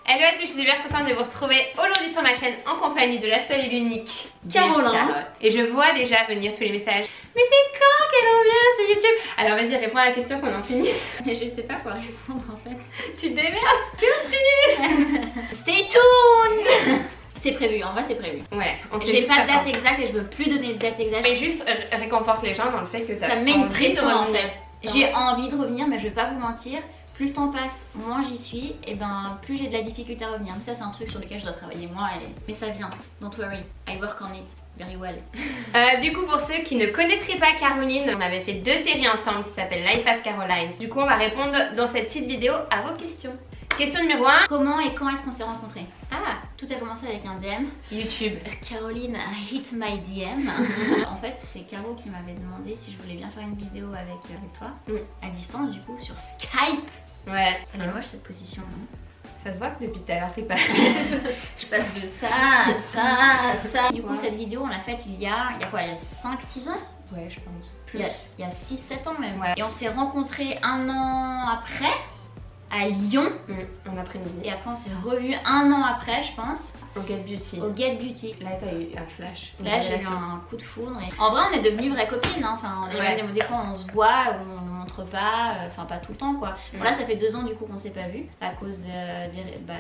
Hello à tous, je suis super contente de vous retrouver aujourd'hui sur ma chaîne en compagnie de la seule et l'unique Caroline. Et je vois déjà venir tous les messages. Mais c'est quand qu'elle revient sur YouTube? Alors vas-y, réponds à la question qu'on en finisse. Mais je sais pas quoi répondre en fait. Tu te démerdes. Surprise. Stay tuned. C'est prévu, en vrai c'est prévu. Ouais, on sait J'ai juste pas de date quand. exacte et je veux plus donner de date exacte. Mais juste réconforte les gens dans le fait que ça me met une pression en fait. Non. J'ai envie de revenir mais je vais pas vous mentir. Plus le temps passe, moins j'y suis, et ben plus j'ai de la difficulté à revenir. Mais ça c'est un truc sur lequel je dois travailler moi, mais ça vient. Don't worry, I work on it very well. Du coup, pour ceux qui ne connaîtraient pas Caroline, on avait fait 2 séries ensemble qui s'appellent Life as Caroline. Du coup, on va répondre dans cette petite vidéo à vos questions. Question numéro 1. Comment et quand est-ce qu'on s'est rencontrés? Ah, Tout a commencé avec un DM. YouTube. Caroline hit my DM. En fait, c'est Caro qui m'avait demandé si je voulais bien faire une vidéo avec toi, à distance du coup, sur Skype. Ouais. Elle est moche cette position, non? Ça se voit que depuis tout à l'heure t'es pas. Je passe de ça à ça à ça. Du coup, cette vidéo, on l'a faite il y a quoi? Il y a 5-6 ans? Ouais, je pense. Il y a 6-7 ans même. Ouais. Et on s'est rencontrés un an après, à Lyon. En après-midi. Et après, on s'est revus un an après, je pense, Au Get Beauty. au Get Beauty. Là, t'as eu un flash. Là, j'ai eu un coup de foudre. Et... En vrai, on est devenues vraies copines. Hein. Enfin, des fois, on se voit, on ne montre pas. Enfin, pas tout le temps, quoi. Bon, là, ça fait 2 ans, du coup, qu'on s'est pas vus. À cause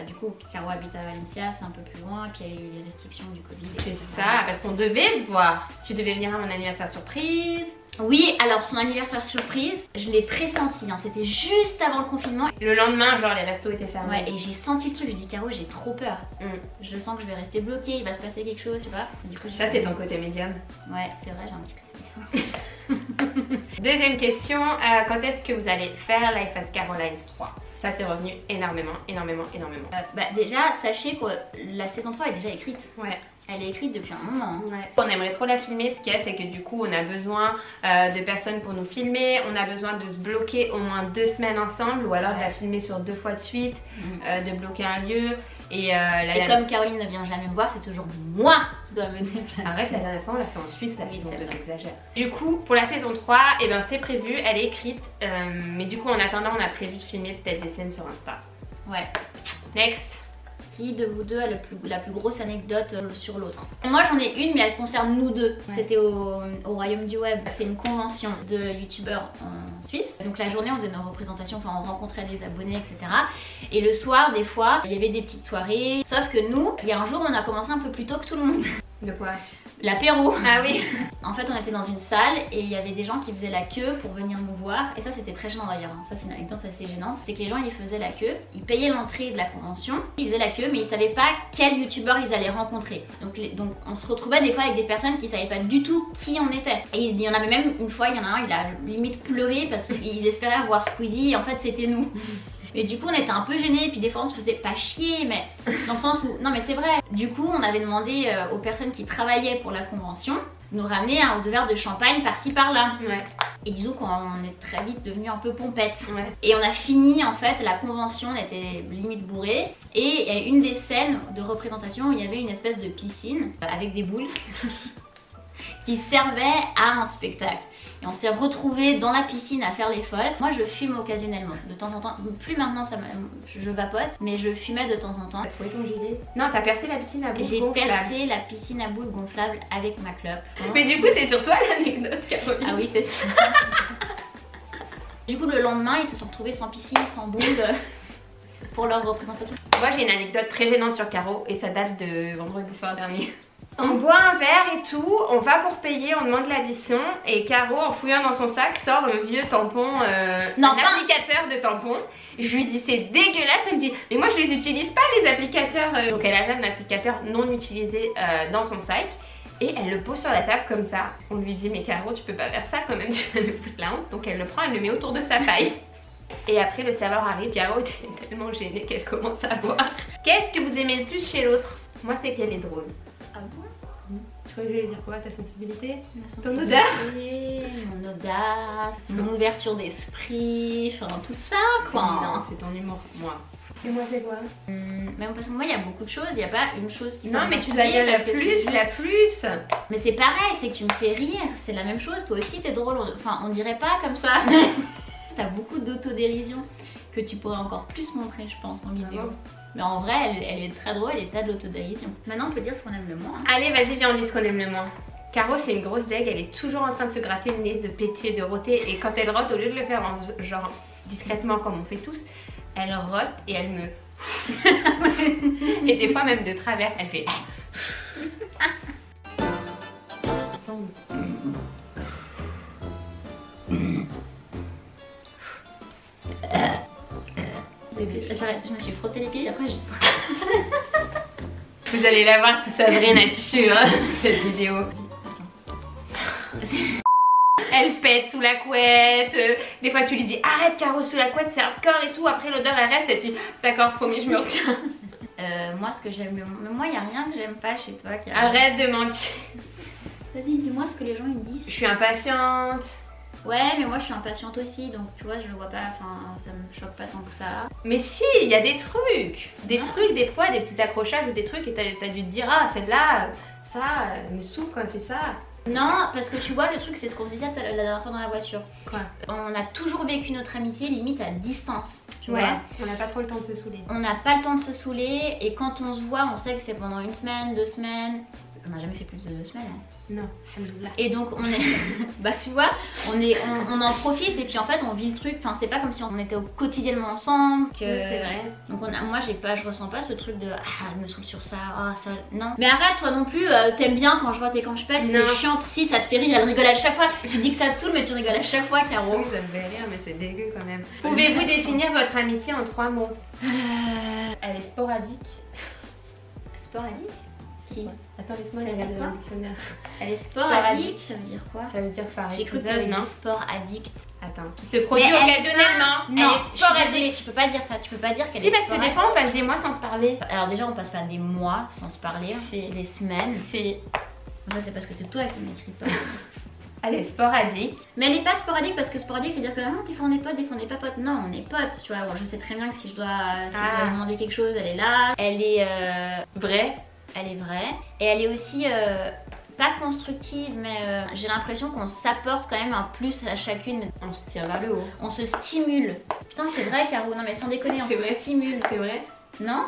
du coup, Caro habite à Valencia, c'est un peu plus loin. Puis, il y a eu les restrictions du Covid. C'est ça, parce qu'on devait se voir. Tu devais venir à mon anniversaire surprise. Oui, alors son anniversaire surprise, je l'ai pressenti. Hein. C'était juste avant le confinement. Le lendemain, genre, les restos étaient fermés. Ouais, et j'ai senti le truc. Je dis, Caro, j'ai trop peur. Je sens que je vais rester bloquée. Il va se passer quelque chose, tu vois. Du coup, Ça, c'est ton côté médium. Ouais, c'est vrai, j'ai un petit côté médium. Deuxième question, quand est-ce que vous allez faire Life as Caroline 3? Ça, c'est revenu énormément. Déjà, sachez que la saison 3 est déjà écrite. Ouais. Elle est écrite depuis un moment. Ouais. On aimerait trop la filmer. Ce qu'il y a, c'est que du coup, on a besoin de personnes pour nous filmer. On a besoin de se bloquer au moins 2 semaines ensemble, ou alors de la filmer sur 2 fois de suite, de bloquer un lieu. Et comme Caroline ne vient jamais me voir, c'est toujours moi qui dois me déplacer. Arrête, la dernière fois on l'a fait en Suisse, la saison 2, c'est vrai. t'exagères. Du coup, pour la saison 3, eh ben, c'est prévu, elle est écrite. Mais du coup, en attendant, on a prévu de filmer peut-être des scènes sur Insta. Ouais. Next. Qui de vous deux a la plus grosse anecdote sur l'autre? Moi j'en ai une, mais elle concerne nous deux. Ouais. C'était au Royaume du Web. C'est une convention de youtubeurs en Suisse. Donc la journée on faisait nos représentations, enfin on rencontrait des abonnés, etc. Et le soir, des fois, il y avait des petites soirées. Sauf que nous, il y a un jour on a commencé un peu plus tôt que tout le monde. De quoi? L'apéro. Ah oui. En fait on était dans une salle et il y avait des gens qui faisaient la queue pour venir nous voir. Et ça c'était très gênant d'ailleurs, ça c'est une anecdote assez gênante. C'est que les gens ils faisaient la queue, ils payaient l'entrée de la convention, ils faisaient la queue mais ils savaient pas quel youtubeur ils allaient rencontrer. Donc on se retrouvait des fois avec des personnes qui savaient pas du tout qui on était. Et il y en avait même une fois, il y en a un, il a limite pleuré parce qu'il espérait voir Squeezie et en fait c'était nous. Et du coup on était un peu gênés, puis des fois on se faisait pas chier, mais dans le sens où, non mais c'est vrai. Du coup on avait demandé aux personnes qui travaillaient pour la convention de nous ramener 1 ou 2 verres de champagne par-ci par-là. Ouais. Et disons qu'on est très vite devenu un peu pompette. Ouais. Et on a fini en fait, la convention, on était limite bourré. Et il y a une des scènes de représentation où il y avait une espèce de piscine avec des boules qui servait à un spectacle. Et on s'est retrouvés dans la piscine à faire les folles. Moi je fume occasionnellement, de temps en temps. Plus maintenant, je vapote, mais je fumais de temps en temps. T'as trouvé ton gilet? Non, t'as percé la piscine à boules J'ai gonflables. percé la piscine à boules gonflable avec ma clope. Mais du coup c'est sur toi l'anecdote, Caroline. Ah oui, c'est sûr. Du coup le lendemain, ils se sont retrouvés sans piscine, sans boules pour leur représentation. Moi j'ai une anecdote très gênante sur Caro et ça date de vendredi soir dernier. On boit un verre et tout, on va pour payer, on demande l'addition et Caro en fouillant dans son sac sort un vieux tampon, un applicateur de tampons. Je lui dis c'est dégueulasse, elle me dit mais moi je les utilise pas les applicateurs. Donc elle avait un applicateur non utilisé dans son sac et elle le pose sur la table comme ça. On lui dit mais Caro tu peux pas faire ça quand même, tu vas nous foutre la honte. Donc elle le prend, elle le met autour de sa paille. Et après le serveur arrive, Caro était tellement gênée qu'elle commence à boire. Qu'est-ce que vous aimez le plus chez l'autre? Moi c'était les drones. Ah bon? Tu crois que je vais dire quoi? Ta sensibilité? Ton odeur? Mon audace, mon ouverture d'esprit, enfin tout ça quoi. Non, c'est ton humour, moi. Et moi c'est quoi? Même parce que moi il y a beaucoup de choses, il n'y a pas une chose qui Non mais tu dois dire la plus. Mais c'est pareil, c'est que tu me fais rire, c'est la même chose, toi aussi t'es drôle, enfin on dirait pas comme ça. T'as beaucoup d'autodérision. que tu pourrais encore plus montrer, je pense, en vidéo. bon. Mais en vrai, elle est très drôle et t'as de l'autodérision. Maintenant, on peut dire ce qu'on aime le moins. Allez, vas-y, viens, on dit ce qu'on aime le moins. Caro, c'est une grosse deg, elle est toujours en train de se gratter le nez, de péter, de roter. Et quand elle rote, au lieu de le faire genre discrètement comme on fait tous, elle rote et elle me... et des fois même de travers, elle fait... Je me suis frotté les pieds et après j'ai soif. Vous allez la voir sous sa vraie nature, cette vidéo. Elle pète sous la couette, des fois tu lui dis arrête Caro sous la couette c'est hardcore et tout, après l'odeur elle reste et tu dis d'accord promis je me retiens. Moi ce que j'aime le moins, mais moi il n'y a rien que j'aime pas chez toi. Arrête de mentir. Vas-y dis-moi ce que les gens ils disent. Je suis impatiente. Ouais mais moi je suis impatiente aussi donc tu vois je le vois pas, enfin ça me choque pas tant que ça. Mais si, il y a des trucs. Des trucs des fois, des petits accrochages ou des trucs et t'as dû te dire ah celle-là, ça me saoule quand elle fait ça. Non, parce que tu vois, le truc, c'est ce qu'on se disait la dernière fois dans la voiture. Quoi? On a toujours vécu notre amitié limite à distance. Tu Ouais, vois, on n'a pas trop le temps de se saouler. on n'a pas le temps de se saouler et quand on se voit, on sait que c'est pendant 1 semaine, 2 semaines. On n'a jamais fait plus de 2 semaines. Hein. Non, alhamdoulilah. Et donc on est, bah tu vois, on en profite et puis en fait on vit le truc. Enfin c'est pas comme si on était quotidiennement ensemble. Que... Oui, c'est vrai. Donc moi je ressens pas ce truc de ah je me saoule sur ça, ah ça non. Mais arrête toi non plus, t'aimes bien quand je rote et quand je pète, t'es chiante. Si ça te fait rire, elle rigole à chaque fois. Tu dis que ça te saoule mais tu rigoles à chaque fois Caro. Oui ça me fait rire mais c'est dégueu quand même. Pouvez-vous définir votre amitié en 3 mots? Elle est sporadique. Sporadique? Qui? Attends laisse-moi regarder quoi? le dictionnaire. Elle est sporadique, ça veut dire quoi? Ça veut dire pareil. J'ai cru que t'avais dit sport addict. Attends, qui se produit occasionnellement. Non, elle est sporadique. désolée, tu peux pas dire ça, tu peux pas dire qu'elle Si est parce que sporadique. des fois on passe des mois sans se parler. Alors déjà on passe pas des mois sans se parler, Si. des semaines. Si. Ça c'est parce que c'est toi qui m'écris pas. Elle est sporadique. Mais elle est pas sporadique parce que sporadique c'est dire que non, des fois on est potes, des fois on n'est pas potes. Non, on est potes, tu vois. Bon, je sais très bien que si je dois lui demander quelque chose, elle est là. Elle est vraie. Elle est vraie. Et elle est aussi pas constructive, mais j'ai l'impression qu'on s'apporte quand même un plus à chacune. On se tire vers le haut. On se stimule. Putain c'est vrai Caro, non mais sans déconner, on se stimule. C'est vrai? Non?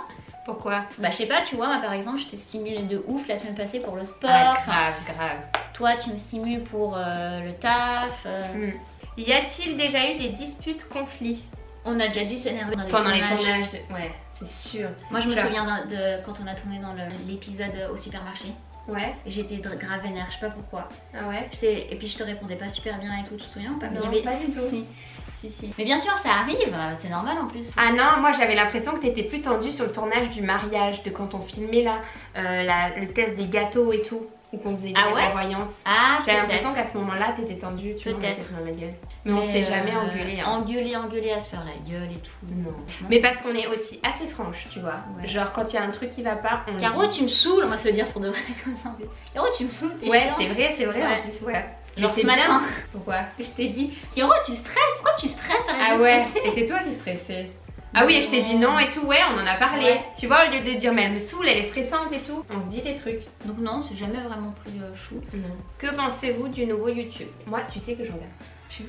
Pourquoi? Bah je sais pas, tu vois, moi par exemple je t'ai stimulé de ouf la semaine passée pour le sport. Ah, grave. Toi tu me stimules pour le taf. Y a-t-il déjà eu des disputes, conflits? On a déjà dû s'énerver Pendant les tournages Ouais, c'est sûr. Moi je me souviens de quand on a tourné dans l'épisode au supermarché. Ouais. J'étais grave vénère, je sais pas pourquoi. Ah ouais? Et puis je te répondais pas super bien et tout, tu te souviens ou pas? Non, pas du tout. Si. Mais bien sûr ça arrive, c'est normal en plus. Ah non, moi j'avais l'impression que t'étais plus tendue sur le tournage du mariage, de quand on filmait là, le test des gâteaux et tout, ou qu'on faisait la voyance. Ah j'avais l'impression qu'à ce moment-là t'étais tendue, tu vois, peut-être dans la gueule. Mais on s'est jamais engueulé. Hein. Engueuler à se faire la gueule et tout. Non. Mais parce qu'on est aussi assez franche, tu vois. Ouais. Genre quand il y a un truc qui va pas, on Caro tu me saoules, on va se le dire pour de vrai comme ça. Caro tu me saoules, t'es ouais, c'est vrai en plus, ouais. Genre ce matin. Pourquoi? Je t'ai dit, Caro tu stresses, pourquoi tu stresses? Ah ouais, et c'est toi qui stressais. Ah oui, et je t'ai dit non et tout, ouais, on en a parlé. Ouais. Tu vois, au lieu de dire mais elle me saoule, elle est stressante et tout, on se dit des trucs. Donc non, c'est jamais vraiment plus chou. Non. Que pensez-vous du nouveau YouTube? Moi, tu sais que je regarde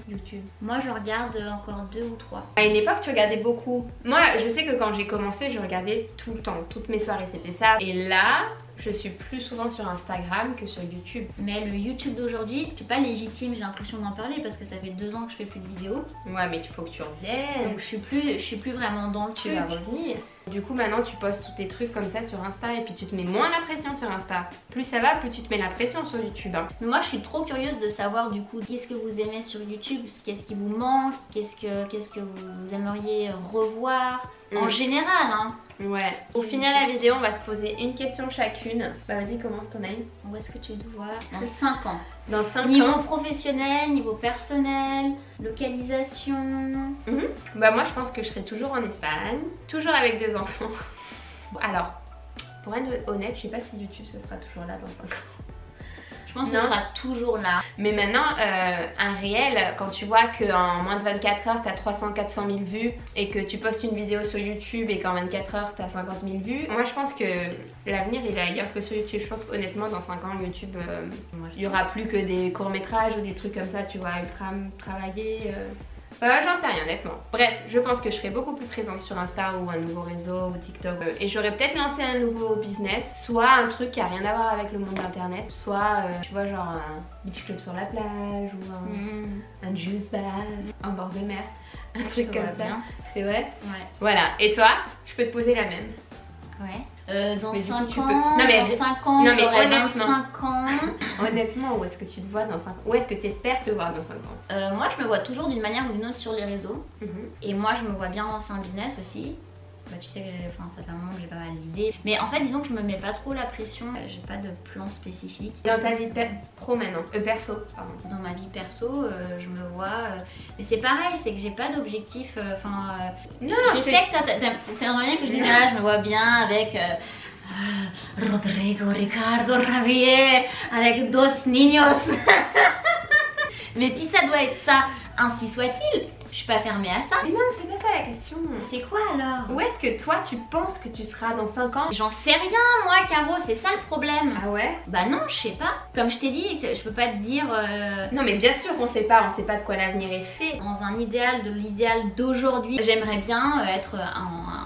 YouTube. Moi, je regarde encore 2 ou 3. À une époque, tu regardais beaucoup. Moi, je sais que quand j'ai commencé, je regardais tout le temps, toutes mes soirées, c'était ça. Et là, je suis plus souvent sur Instagram que sur YouTube. Mais le YouTube d'aujourd'hui, c'est pas légitime, j'ai l'impression d'en parler parce que ça fait 2 ans que je fais plus de vidéos. Ouais, mais il faut que tu reviennes. Donc je suis plus vraiment dans le truc. Tu vas revenir. Du coup, maintenant, tu postes tous tes trucs comme ça sur Insta et puis tu te mets moins la pression sur Insta. Plus ça va, plus tu te mets la pression sur YouTube. Hein. Mais moi, je suis trop curieuse de savoir du coup qu'est-ce que vous aimez sur YouTube, qu'est-ce qui vous manque, qu'est-ce que vous aimeriez revoir en général. Hein. Ouais. Au final, la vidéo, on va se poser une question chacune. Bah, vas-y, commence ton avis. Où est-ce que tu te vois dans 5 ans? Dans 5 ans. Niveau professionnel, niveau personnel, localisation. Bah, moi, je pense que je serai toujours en Espagne, toujours avec 2 enfants. Bon, alors, pour être honnête, je sais pas si YouTube, ça sera toujours là dans 5 ans. Je pense que ce sera toujours là. Mais maintenant, un réel, quand tu vois qu'en moins de 24 heures, t'as 300-400 000 vues et que tu postes une vidéo sur YouTube et qu'en 24 heures, t'as 50 000 vues, moi je pense que l'avenir il est ailleurs que sur YouTube. Je pense qu'honnêtement, dans 5 ans, YouTube, il y aura plus que des courts-métrages ou des trucs comme ça, tu vois, ultra travaillés. J'en sais rien honnêtement. Bref, je pense que je serai beaucoup plus présente sur Insta ou un nouveau réseau ou TikTok. Et j'aurais peut-être lancé un nouveau business. Soit un truc qui a rien à voir avec le monde d'internet. Soit, tu vois, genre un beach club sur la plage ou un juice bar en bord de mer. Un truc comme ça. C'est vrai? Ouais. Voilà. Et toi, je peux te poser la même. Ouais. Dans 5 ans, non, mais... dans 5 ans, non, mais j'aurai honnêtement. 25 ans. Honnêtement, où est-ce que tu te vois dans 5 ans? Où est-ce que tu espères te voir dans 5 ans? Moi, je me vois toujours d'une manière ou d'une autre sur les réseaux. Et moi, je me vois bien lancer un business aussi. Bah, tu sais, ça fait un moment que j'ai pas mal d'idées. Mais en fait, disons que je me mets pas trop la pression. J'ai pas de plan spécifique. Dans ta vie pro maintenant, perso, pardon. Dans ma vie perso, je me vois. Mais c'est pareil, c'est que j'ai pas d'objectif. Non, je sais que t'aimerais bien que je dise je me vois bien avec. Rodrigo Ricardo Javier avec dos niños. Mais si ça doit être ça, ainsi soit-il. Je suis pas fermée à ça. Mais non, c'est pas ça la question. C'est quoi alors? Où est-ce que toi tu penses que tu seras dans 5 ans? J'en sais rien moi, Caro, c'est ça le problème. Ah ouais? Bah non, je sais pas. Comme je t'ai dit, je peux pas te dire. Non mais bien sûr qu'on sait pas, on sait pas de quoi l'avenir est fait. Dans un idéal de l'idéal d'aujourd'hui, j'aimerais bien être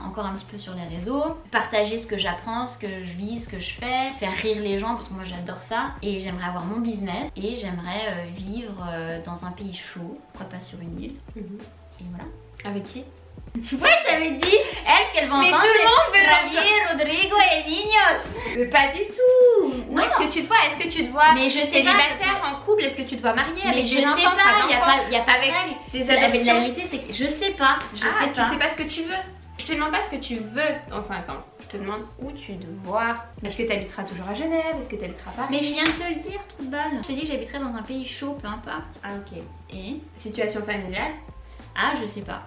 encore un petit peu sur les réseaux, partager ce que j'apprends, ce que je vis, ce que je fais, faire rire les gens parce que moi j'adore ça. Et j'aimerais avoir mon business et j'aimerais vivre dans un pays chaud, pourquoi pas sur une île. Et voilà. Avec qui? Tu vois, je t'avais dit, elle, ce qu'elle va entendre, tout le monde veut Javier, Rodrigo et Niños. Mais pas du tout. Non. Est-ce que tu te vois? Est-ce que tu te vois mais je sais célibataire, en couple? Est-ce que tu te vois mariée avec je des enfants? sais pas, il y a pas avec avec des la adoptions. vérité, c'est que je sais pas. Tu sais pas ce que tu veux. Je te demande pas ce que tu veux dans 5 ans. Je te demande où tu te vois. Est-ce que tu habiteras toujours à Genève? Est-ce que tu habiteras à Paris? Mais je viens de te le dire, trou de balle. Je te dis que j'habiterai dans un pays chaud, peu importe. Ah ok. Et situation familiale? Ah, je sais pas.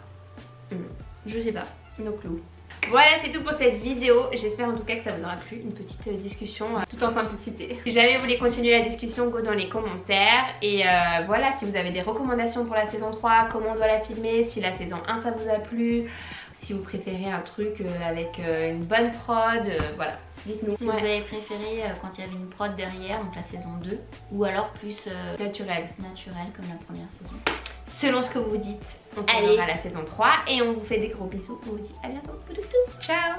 Je sais pas. No clue. Voilà, c'est tout pour cette vidéo. J'espère en tout cas que ça vous aura plu. Une petite discussion tout en simplicité. Si jamais vous voulez continuer la discussion, go dans les commentaires. Et voilà, si vous avez des recommandations pour la saison 3, comment on doit la filmer, si la saison 1 ça vous a plu, si vous préférez un truc avec une bonne prod, voilà. Dites-nous. Si vous avez préféré quand il y avait une prod derrière, donc la saison 2, ou alors plus naturel comme la première saison. Selon ce que vous dites, on tournera la saison 3 et on vous fait des gros bisous. On vous dit à bientôt. Ciao.